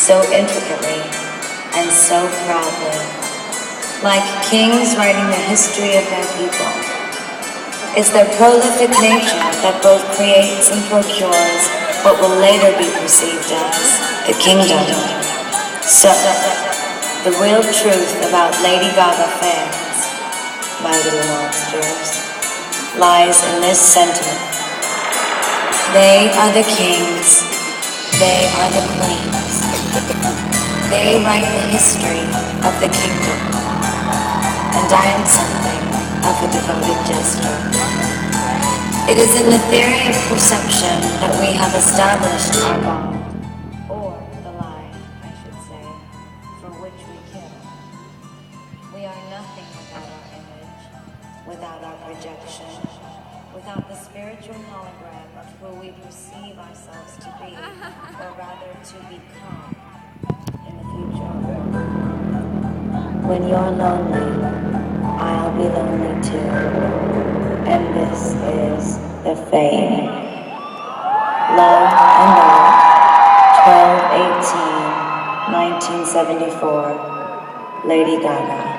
so intricately and so proudly, like kings writing the history of their people. It's their prolific nature that both creates and procures what will later be perceived as the kingdom. So, the real truth about Lady Gaga fans, my little monsters, lies in this sentiment. They are the kings, they are the queens. They write the history of the kingdom, and I am something of a devoted jester. It is in the theory of perception that we have established our bond, or the lie, I should say, for which we kill. We are nothing without our image, without our projection, without the spiritual hologram of who we perceive ourselves to be, or rather to become in the future. When you're lonely, I'll be lonely too. And this is the Fame. Love and Art, 12/18/1974, Lady Gaga.